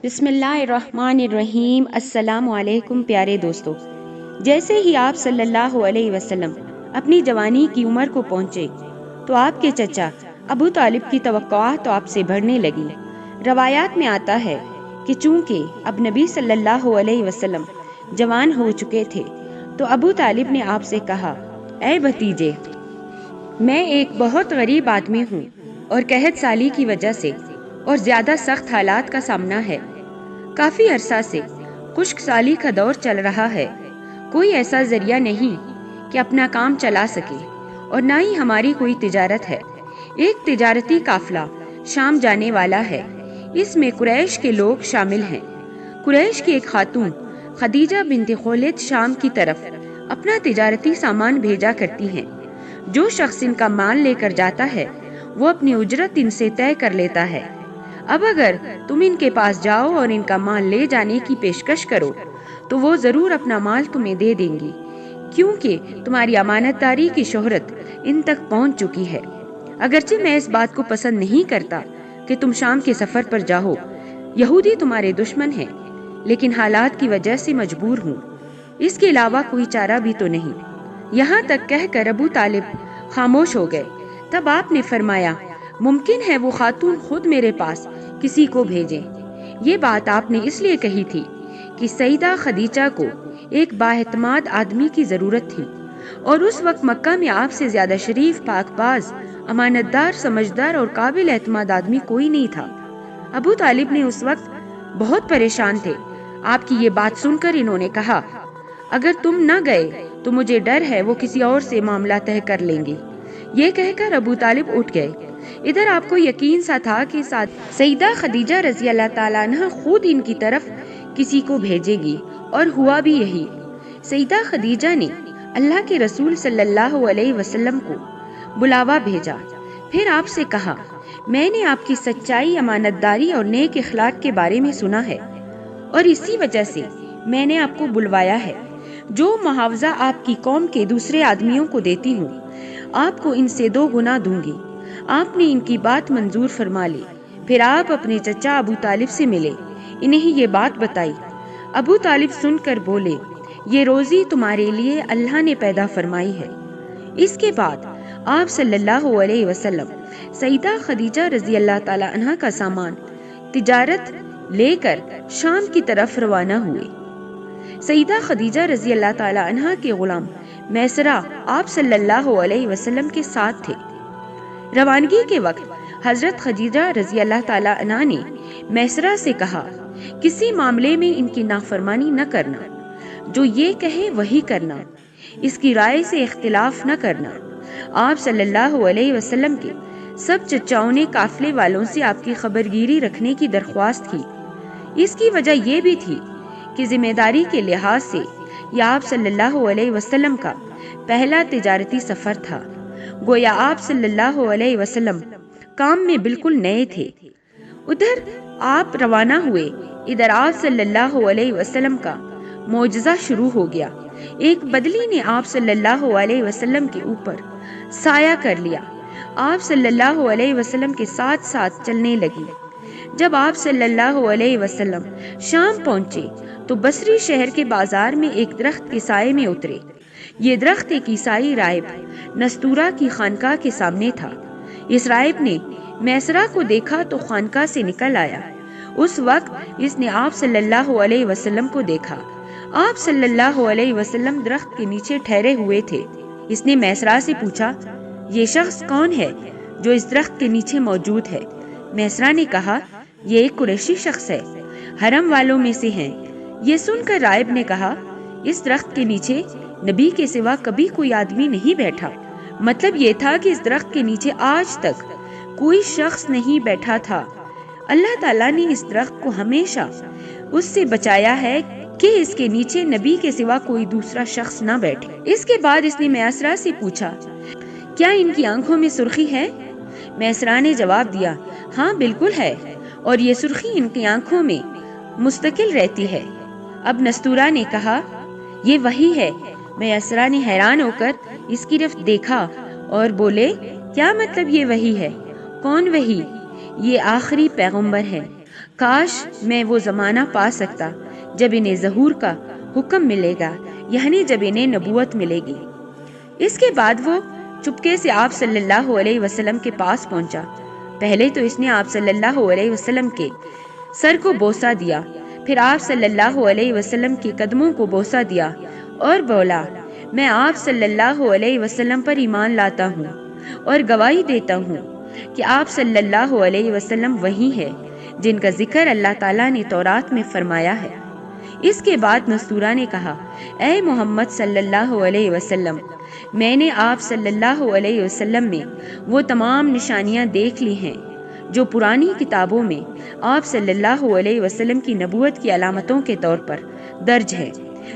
بسم اللہ الرحمن الرحیم۔ السلام علیکم پیارے دوستو، جیسے ہی آپ صلی اللہ علیہ وسلم اپنی جوانی کی عمر کو پہنچے تو آپ کے چچا ابو طالب کی توقعات تو آپ سے بڑھنے لگی۔ روایات میں آتا ہے کہ چونکہ اب نبی صلی اللہ علیہ وسلم جوان ہو چکے تھے تو ابو طالب نے آپ سے کہا، اے بھتیجے، میں ایک بہت غریب آدمی ہوں اور قحط سالی کی وجہ سے اور زیادہ سخت حالات کا سامنا ہے۔ کافی عرصہ سے خشک سالی کا دور چل رہا ہے۔ کوئی ایسا ذریعہ نہیں کہ اپنا کام چلا سکے اور نہ ہی ہماری کوئی تجارت ہے۔ ایک تجارتی قافلہ شام جانے والا ہے، اس میں قریش کے لوگ شامل ہیں۔ قریش کی ایک خاتون خدیجہ بنت خولد شام کی طرف اپنا تجارتی سامان بھیجا کرتی ہیں۔ جو شخص ان کا مال لے کر جاتا ہے وہ اپنی اجرت ان سے طے کر لیتا ہے۔ اب اگر تم ان کے پاس جاؤ اور ان کا مال لے جانے کی پیشکش کرو تو وہ ضرور اپنا مال تمہیں دے دیں گی، کیونکہ تمہاری امانت داری کی شہرت ان تک پہنچ چکی ہے۔ اگرچہ میں اس بات کو پسند نہیں کرتا کہ تم شام کے سفر پر جاؤ، یہودی تمہارے دشمن ہیں، لیکن حالات کی وجہ سے مجبور ہوں، اس کے علاوہ کوئی چارہ بھی تو نہیں۔ یہاں تک کہہ کر ابو طالب خاموش ہو گئے۔ تب آپ نے فرمایا، ممکن ہے وہ خاتون خود میرے پاس کسی کو بھیجیں۔ یہ بات آپ نے اس لیے کہی تھی کہ سیدہ خدیجہ کو ایک بااعتماد آدمی کی ضرورت تھی، اور اس وقت مکہ میں آپ سے زیادہ شریف، پاک باز، امانت دار، سمجھدار اور قابل اعتماد آدمی کوئی نہیں تھا۔ ابو طالب نے اس وقت بہت پریشان تھے۔ آپ کی یہ بات سن کر انہوں نے کہا، اگر تم نہ گئے تو مجھے ڈر ہے وہ کسی اور سے معاملہ طے کر لیں گے۔ یہ کہہ کر ابو طالب اٹھ گئے۔ ادھر آپ کو یقین سا تھا کہ سیدہ خدیجہ رضی اللہ تعالیٰ عنہ خود ان کی طرف کسی کو بھیجے گی، اور ہوا بھی یہی۔ سیدہ خدیجہ نے اللہ کے رسول صلی اللہ علیہ وسلم کو بلاوا بھیجا، پھر آپ سے کہا، میں نے آپ کی سچائی، امانت داری اور نیک اخلاق کے بارے میں سنا ہے، اور اسی وجہ سے میں نے آپ کو بلوایا ہے۔ جو معاوضہ آپ کی قوم کے دوسرے آدمیوں کو دیتی ہوں، آپ کو ان سے 2 گنا دوں گی۔ آپ نے ان کی بات منظور فرما لی۔ پھر آپ اپنے چچا ابو طالب سے ملے، انہیں یہ بات بتائی۔ ابو طالب سن کر بولے، یہ روزی تمہارے لیے اللہ نے پیدا فرمائی ہے۔ اس کے بعد آپ صلی اللہ علیہ وسلم سیدہ خدیجہ رضی اللہ تعالی عنہ کا سامان تجارت لے کر شام کی طرف روانہ ہوئے۔ سیدہ خدیجہ رضی اللہ تعالی عنہ کے غلام میسرہ آپ صلی اللہ علیہ وسلم کے ساتھ تھے۔ روانگی کے وقت حضرت خدیجہ رضی اللہ تعالی عنہ نے میسرہ سے کہا، کسی معاملے میں ان کی نافرمانی نہ کرنا، جو یہ کہے وہی کرنا، اس کی رائے سے اختلاف نہ کرنا۔ آپ صلی اللہ علیہ وسلم کے سب چچاؤں نے قافلے والوں سے آپ کی خبرگیری رکھنے کی درخواست کی۔ اس کی وجہ یہ بھی تھی کہ ذمہ داری کے لحاظ سے یہ آپ صلی اللہ علیہ وسلم کا پہلا تجارتی سفر تھا۔ گویا آپ صلی اللہ علیہ وسلم کام میں بالکل نئے تھے۔ ادھر آپ روانہ ہوئے، ادھر آپ صلی اللہ علیہ وسلم کا معجزہ شروع ہو گیا۔ ایک بدلی نے آپ صلی اللہ علیہ وسلم کے اوپر سایہ کر لیا۔ آپ صلی اللہ علیہ وسلم کے ساتھ ساتھ چلنے لگی۔ جب آپ صلی اللہ علیہ وسلم شام پہنچے تو بصری شہر کے بازار میں ایک درخت کے سائے میں اترے۔ یہ درخت ایک عیسائی راہب نستورہ کی خانقاہ کے سامنے تھا۔ اس راہب نے میسرہ کو دیکھا تو خانقاہ سے نکل آیا۔ اس وقت اس نے آپ صلی اللہ علیہ وسلم کو دیکھا۔ آپ صلی اللہ علیہ وسلم درخت کے نیچے ٹھہرے ہوئے تھے۔ اس نے میسرہ سے پوچھا، یہ شخص کون ہے جو اس درخت کے نیچے موجود ہے؟ میسرہ نے کہا، یہ ایک قریشی شخص ہے، حرم والوں میں سے ہیں۔ یہ سن کر راہب نے کہا، اس درخت کے نیچے نبی کے سوا کبھی کوئی آدمی نہیں بیٹھا۔ مطلب یہ تھا کہ اس درخت کے نیچے آج تک کوئی شخص نہیں بیٹھا تھا۔ اللہ تعالیٰ نے اس درخت کو ہمیشہ اس سے بچایا ہے کہ اس کے نیچے نبی کے سوا کوئی دوسرا شخص نہ بیٹھے۔ اس کے بعد اس نے میسرہ سے پوچھا، کیا ان کی آنکھوں میں سرخی ہے؟ میسرہ نے جواب دیا، ہاں بالکل ہے، اور یہ سرخی ان کی آنکھوں میں مستقل رہتی ہے۔ اب نستورہ نے کہا، یہ وہی ہے۔ میسرہ نے حیران ہو کر اس کی طرف دیکھا اور بولے، کیا مطلب یہ وہی ہے؟ کون وہی؟ یہ آخری پیغمبر ہے۔ کاش میں وہ زمانہ پا سکتا جب انہیں ظہور کا حکم ملے گا، یعنی جب انہیں نبوت ملے گی۔ اس کے بعد وہ چپکے سے آپ صلی اللہ علیہ وسلم کے پاس پہنچا۔ پہلے تو اس نے آپ صلی اللہ علیہ وسلم کے سر کو بوسہ دیا، پھر آپ صلی اللہ علیہ وسلم کے قدموں کو بوسہ دیا اور بولا، میں آپ صلی اللہ علیہ وسلم پر ایمان لاتا ہوں اور گواہی دیتا ہوں کہ آپ صلی اللہ علیہ وسلم وہی ہے جن کا ذکر اللہ تعالیٰ نے تورات میں فرمایا ہے۔ اس کے بعد نستورہ نے کہا، اے محمد صلی اللہ علیہ وسلم، میں نے آپ صلی اللہ علیہ وسلم میں وہ تمام نشانیاں دیکھ لی ہیں جو پرانی کتابوں میں آپ صلی اللہ علیہ وسلم کی نبوت کی علامتوں کے طور پر درج ہے۔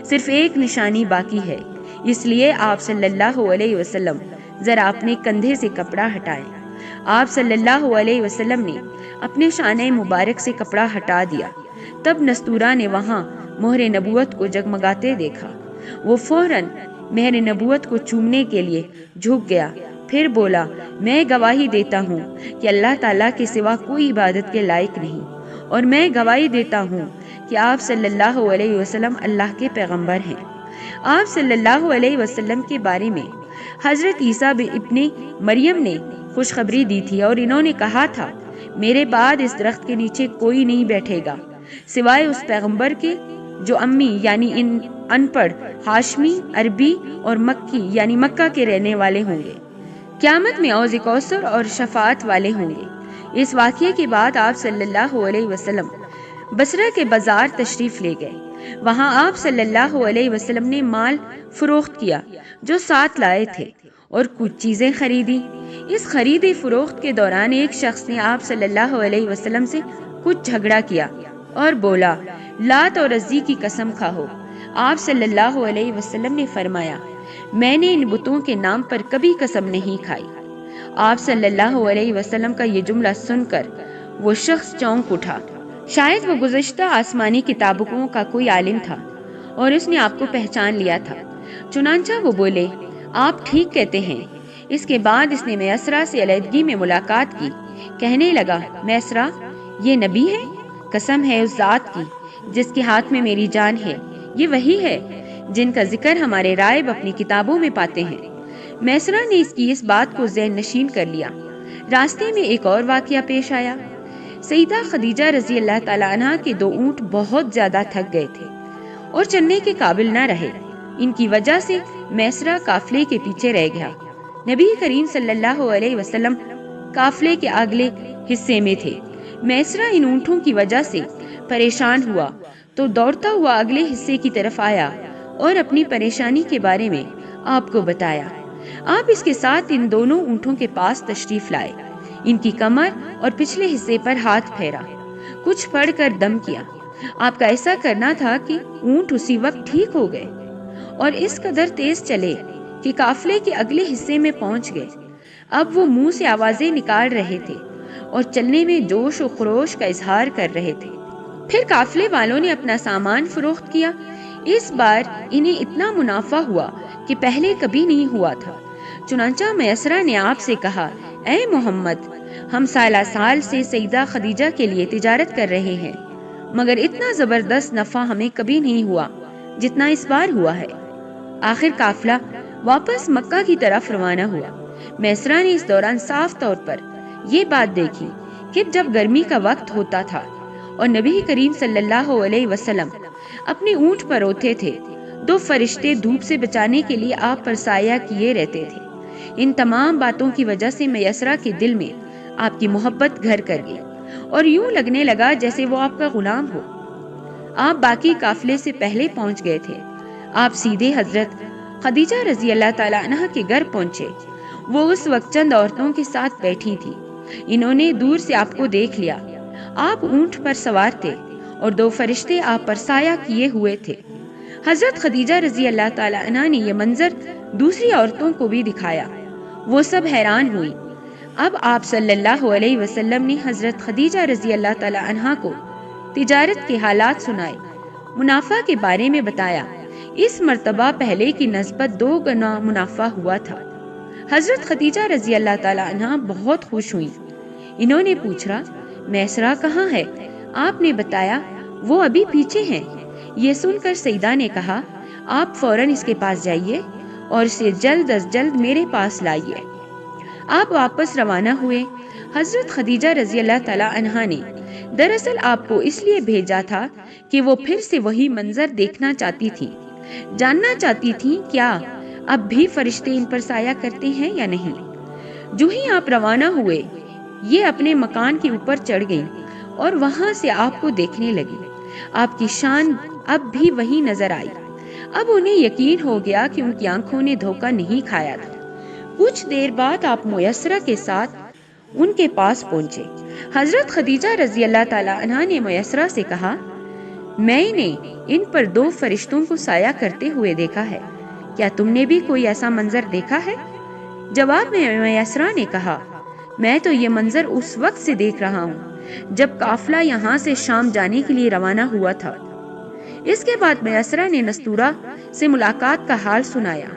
صرف ایک نشانی باقی ہے، اس لیے آپ صلی اللہ علیہ وسلم ذرا اپنے کندھے سے کپڑا ہٹائیں۔ آپ صلی اللہ علیہ وسلم نے اپنے شانہ مبارک سے کپڑا ہٹا دیا۔ تب نستورہ نے وہاں مہر نبوت کو جگمگاتے دیکھا۔ وہ فوراً مہر نبوت کو چومنے کے لیے جھک گیا، پھر بولا، میں گواہی دیتا ہوں کہ اللہ تعالیٰ کے سوا کوئی عبادت کے لائق نہیں، اور میں گواہی دیتا ہوں کہ آپ صلی اللہ علیہ وسلم اللہ کے پیغمبر ہیں۔ آپ صلی اللہ علیہ وسلم کے بارے میں حضرت عیسیٰ ابن مریم نے خوشخبری دی تھی اور انہوں نے کہا تھا، میرے بعد اس درخت کے نیچے کوئی نہیں بیٹھے گا سوائے اس پیغمبر کے جو امی یعنی ان پڑھ ہاشمی، عربی اور مکی یعنی مکہ کے رہنے والے ہوں گے۔ قیامت میں حوض کوثر اور شفاعت والے ہوں گے۔ اس واقعے کے بعد آپ صلی اللہ علیہ وسلم بصرہ کے بازار تشریف لے گئے۔ وہاں آپ صلی اللہ علیہ وسلم نے مال فروخت کیا جو ساتھ لائے تھے اور کچھ چیزیں خریدی۔ اس خریدی فروخت کے دوران ایک شخص نے آپ صلی اللہ علیہ وسلم سے کچھ جھگڑا کیا اور بولا، لات اور عزی کی قسم کھاؤ۔ آپ صلی اللہ علیہ وسلم نے فرمایا، میں نے ان بتوں کے نام پر کبھی قسم نہیں کھائی۔ آپ صلی اللہ علیہ وسلم کا یہ جملہ سن کر وہ شخص چونک اٹھا۔ شاید وہ گزشتہ آسمانی کتابوں کا کوئی عالم تھا اور اس نے آپ کو پہچان لیا تھا، چنانچہ وہ بولے، آپ ٹھیک کہتے ہیں۔ اس کے بعد اس نے میسرہ سے علیحدگی میں ملاقات کی، کہنے لگا، میسرہ، یہ نبی ہے؟ قسم ہے اس ذات کی جس کے ہاتھ میں میری جان ہے، یہ وہی ہے جن کا ذکر ہمارے رائب اپنی کتابوں میں پاتے ہیں۔ میسرہ نے اس بات کو ذہن نشین کر لیا۔ راستے میں ایک اور واقعہ پیش آیا۔ سیدہ خدیجہ رضی اللہ تعالیٰ عنہ کے 2 اونٹ بہت زیادہ تھک گئے تھے اور چلنے کے قابل نہ رہے۔ ان کی وجہ سے میسرہ قافلے کے پیچھے رہ گیا۔ نبی کریم صلی اللہ علیہ وسلم قافلے کے اگلے حصے میں تھے۔ میسرہ ان اونٹوں کی وجہ سے پریشان ہوا تو دوڑتا ہوا اگلے حصے کی طرف آیا اور اپنی پریشانی کے بارے میں آپ کو بتایا۔ آپ اس کے ساتھ ان دونوں اونٹوں کے پاس تشریف لائے، ان کی کمر اور پچھلے حصے پر ہاتھ پھیرا، کچھ پڑھ کر دم کیا۔ آپ کا ایسا کرنا تھا کہ اونٹ اسی وقت ٹھیک ہو گئے اور اس قدر تیز چلے کہ قافلے کے اگلے حصے میں پہنچ گئے۔ اب وہ منہ سے آوازیں نکال رہے تھے اور چلنے میں جوش و خروش کا اظہار کر رہے تھے۔ پھر قافلے والوں نے اپنا سامان فروخت کیا۔ اس بار انہیں اتنا منافع ہوا کہ پہلے کبھی نہیں ہوا تھا۔ چنانچہ میسرہ نے آپ سے کہا، اے محمد، ہم سالہ سال سے سیدہ خدیجہ کے لیے تجارت کر رہے ہیں، مگر اتنا زبردست نفع ہمیں کبھی نہیں ہوا جتنا اس بار ہوا ہے۔ آخر قافلہ واپس مکہ کی طرف روانہ ہوا۔ میسرہ نے اس دوران صاف طور پر یہ بات دیکھی کہ جب گرمی کا وقت ہوتا تھا اور نبی کریم صلی اللہ علیہ وسلم اپنے اونٹ پر ہوتے تھے، 2 فرشتے دھوپ سے بچانے کے لیے آپ پر سایہ کیے رہتے تھے۔ ان تمام باتوں کی وجہ سے میسرہ کے دل میں آپ کی محبت گھر کر گئی اور یوں لگنے لگا جیسے وہ آپ کا غلام ہو۔ آپ باقی قافلے سے پہلے پہنچ گئے تھے۔ آپ سیدھے حضرت خدیجہ رضی اللہ تعالیٰ عنہ کے گھر پہنچے۔ وہ اس وقت چند عورتوں کے ساتھ بیٹھی تھی۔ انہوں نے دور سے آپ کو دیکھ لیا۔ آپ اونٹ پر سوار تھے اور 2 فرشتے آپ پر سایہ کیے ہوئے تھے۔ حضرت خدیجہ رضی اللہ تعالیٰ عنہ نے یہ منظر دوسری عورتوں کو بھی دکھایا۔ وہ سب حیران ہوئی۔ اب آپ صلی اللہ علیہ وسلم نے حضرت خدیجہ رضی اللہ تعالیٰ عنہ کو تجارت کے حالات سنائے، منافع کے بارے میں بتایا۔ اس مرتبہ پہلے کی نسبت 2 گنا منافع ہوا تھا۔ حضرت خدیجہ رضی اللہ تعالیٰ عنہ بہت خوش ہوئی۔ انہوں نے پوچھا، میسرہ کہاں ہے؟ آپ نے بتایا وہ ابھی پیچھے ہیں۔ یہ سن کر سیدہ نے کہا آپ فوراً اس کے پاس جائیے اور اسے جلد از جلد میرے پاس لائیے۔ آپ واپس روانہ ہوئے۔ حضرت خدیجہ رضی اللہ تعالی عنہا نے دراصل آپ کو اس لیے بھیجا تھا کہ وہ پھر سے وہی منظر دیکھنا چاہتی تھی، جاننا چاہتی تھی کیا اب بھی فرشتے ان پر سایہ کرتے ہیں یا نہیں۔ جو ہی آپ روانہ ہوئے یہ اپنے مکان کے اوپر چڑھ گئیں اور وہاں سے آپ کو دیکھنے لگی۔ آپ کی شان اب بھی وہی نظر آئی۔ اب انہیں یقین ہو گیا کہ ان کی آنکھوں نے دھوکہ نہیں کھایا تھا۔ کچھ دیر بعد آپ میسرہ کے ساتھ ان کے پاس پہنچے۔ حضرت خدیجہ رضی اللہ تعالی عنہا نے میسرہ سے کہا میں نے ان پر 2 فرشتوں کو سایہ کرتے ہوئے دیکھا ہے، کیا تم نے بھی کوئی ایسا منظر دیکھا ہے؟ جواب میں میسرہ نے کہا میں تو یہ منظر اس وقت سے دیکھ رہا ہوں جب قافلہ یہاں سے شام جانے کے لیے روانہ ہوا تھا۔ اس کے بعد میسرہ نے نستورہ سے ملاقات کا حال سنایا۔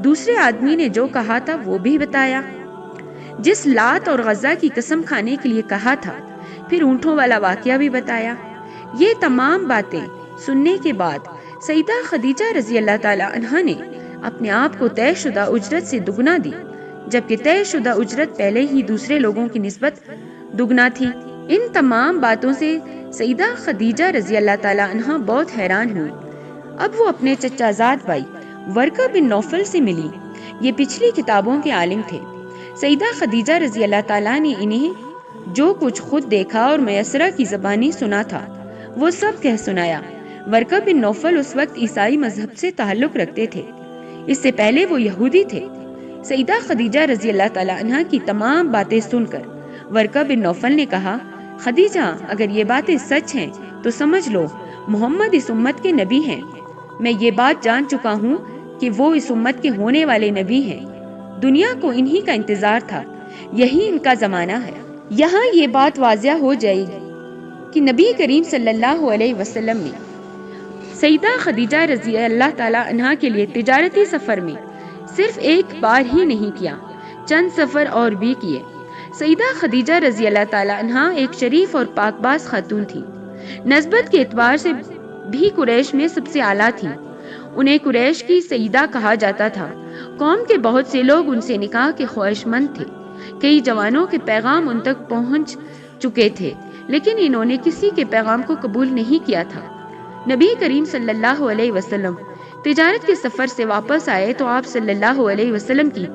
دوسرے آدمی نے جو کہا تھا وہ بھی بتایا، جس لات اور غزہ کی قسم کھانے کے لیے کہا تھا، پھر اونٹوں والا واقعہ بھی بتایا۔ یہ تمام باتیں سننے کے بعد سیدہ خدیجہ رضی اللہ تعالی عنہا نے اپنے آپ کو طے شدہ اجرت سے دگنا دی، جبکہ طے شدہ اجرت پہلے ہی دوسرے لوگوں کی نسبت دگنا تھی۔ ان تمام باتوں سے سیدہ خدیجہ رضی اللہ تعالی عنہا بہت حیران ہوئی۔ اب وہ اپنے چچا زاد بھائی ورقہ بن نوفل سے ملی۔ یہ پچھلی کتابوں کے عالم تھے۔ سیدہ خدیجہ رضی اللہ تعالیٰ نے انہیں جو کچھ خود دیکھا اور میسرہ کی زبانی سنا تھا وہ سب کہہ سنایا۔ ورقہ بن نوفل اس وقت عیسائی مذہب سے تعلق رکھتے تھے، اس سے پہلے وہ یہودی تھے۔ سیدہ خدیجہ رضی اللہ تعالیٰ عنہا کی تمام باتیں سن کر ورقہ بن نوفل نے کہا خدیجہ اگر یہ باتیں سچ ہیں تو سمجھ لو محمد اس امت کے نبی ہیں۔ میں یہ بات جان چکا ہوں کہ وہ اس امت کے ہونے والے نبی ہیں۔ دنیا کو انہی کا انتظار تھا، یہی ان کا زمانہ ہے۔ یہاں یہ بات واضح ہو جائے گی کہ نبی کریم صلی اللہ علیہ وسلم نے سیدہ خدیجہ رضی اللہ تعالی عنہا کے لیے تجارتی سفر میں صرف ایک بار ہی نہیں کیا، چند سفر اور بھی کیے۔ سیدہ خدیجہ رضی اللہ تعالی عنہا ایک شریف اور پاک باز خاتون تھی، نسبت کے اعتبار سے بھی قریش میں سب سے اعلیٰ تھی۔ انہیں قریش کی سیدہ کہا جاتا تھا۔ قوم کے بہت سے لوگ ان سے نکاح کے خواہش مند تھے۔ کئی جوانوں کے پیغام ان تک پہنچ چکے تھے، لیکن انہوں نے کسی کے پیغام کو قبول نہیں کیا تھا۔ نبی کریم صلی اللہ علیہ وسلم تجارت کے سفر سے واپس آئے تو آپ صلی اللہ علیہ وسلم کی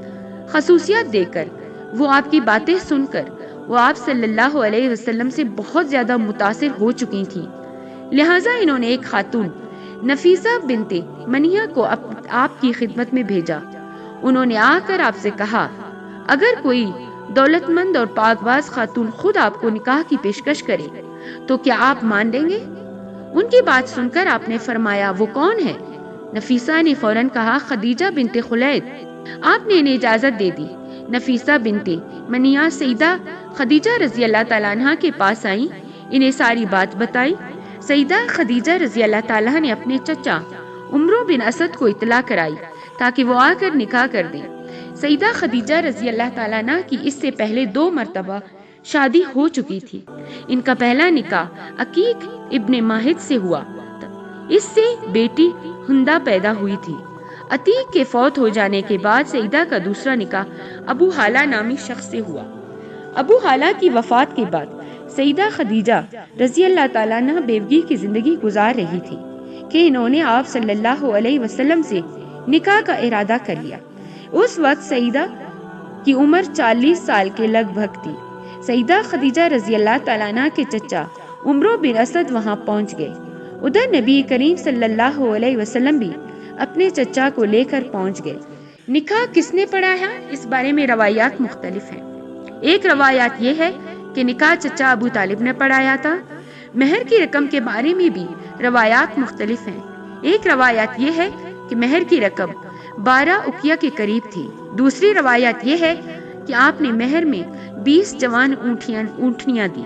خصوصیات دیکھ کر، وہ آپ کی باتیں سن کر وہ آپ صلی اللہ علیہ وسلم سے بہت زیادہ متاثر ہو چکی تھیں۔ لہٰذا انہوں نے ایک خاتون نفیسہ بنت منیہ کو آپ کی خدمت میں بھیجا۔ انہوں نے آ کر آپ سے کہا اگر کوئی دولت مند اور پاک باز خاتون خود آپ کو نکاح کی پیشکش کرے تو کیا آپ مان لیں گے؟ ان کی بات سن کر آپ نے فرمایا وہ کون ہے؟ نفیسہ نے فوراً کہا خدیجہ بنت خلید۔ آپ نے انہیں اجازت دے دی۔ نفیسہ بنت منیہ سیدہ خدیجہ رضی اللہ تعالیٰ عنہا کے پاس آئیں، انہیں ساری بات بتائی۔ سیدہ خدیجہ رضی اللہ تعالیٰ نے اپنے چچا عمرو بن اسد کو اطلاع کرائی تاکہ وہ آ کر نکاح کر دیں۔ سیدہ خدیجہ رضی اللہ تعالیٰ عنہ کی اس سے پہلے 2 مرتبہ شادی ہو چکی تھی۔ ان کا پہلا نکاح عقیق ابن ماہد سے ہوا، اس سے بیٹی ہندہ پیدا ہوئی تھی۔ عتیق کے فوت ہو جانے کے بعد سیدہ کا دوسرا نکاح ابو حالہ نامی شخص سے ہوا۔ ابو حالہ کی وفات کے بعد سیدہ خدیجہ رضی اللہ تعالیٰ عنہ بیوگی کی زندگی گزار رہی تھی کہ انہوں نے آپ صلی اللہ علیہ وسلم سے نکاح کا ارادہ کر لیا۔ اس وقت سیدہ کی عمر 40 سال کے لگ بھگ تھی۔ سیدہ خدیجہ رضی اللہ تعالیٰ عنہ کے چچا عمرو بن اسد وہاں پہنچ گئے۔ ادھر نبی کریم صلی اللہ علیہ وسلم بھی اپنے چچا کو لے کر پہنچ گئے۔ نکاح کس نے پڑھایا اس بارے میں روایات مختلف ہیں۔ ایک روایات یہ ہے کہ نکاح چچا ابو طالب نے پڑھایا تھا۔ مہر کی رقم کے بارے میں بھی روایات مختلف ہیں۔ ایک روایت یہ ہے کہ مہر کی رقم 12 اقیہ کے قریب تھی۔ دوسری روایت یہ ہے کہ آپ نے مہر میں 20 جوان اونٹنیاں دی۔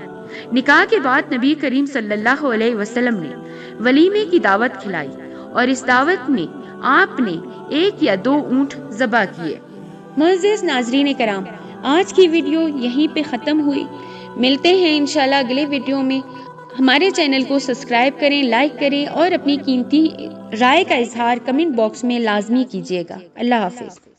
نکاح کے بعد نبی کریم صلی اللہ علیہ وسلم نے ولیمے کی دعوت کھلائی اور اس دعوت میں آپ نے 1 یا 2 اونٹ ذبح کیے۔ معزز ناظرین کرام، آج کی ویڈیو یہیں پہ ختم ہوئی۔ ملتے ہیں انشاءاللہ اگلے ویڈیو میں۔ ہمارے چینل کو سبسکرائب کریں، لائک کریں اور اپنی قیمتی رائے کا اظہار کمنٹ باکس میں لازمی کیجیے گا۔ اللہ حافظ۔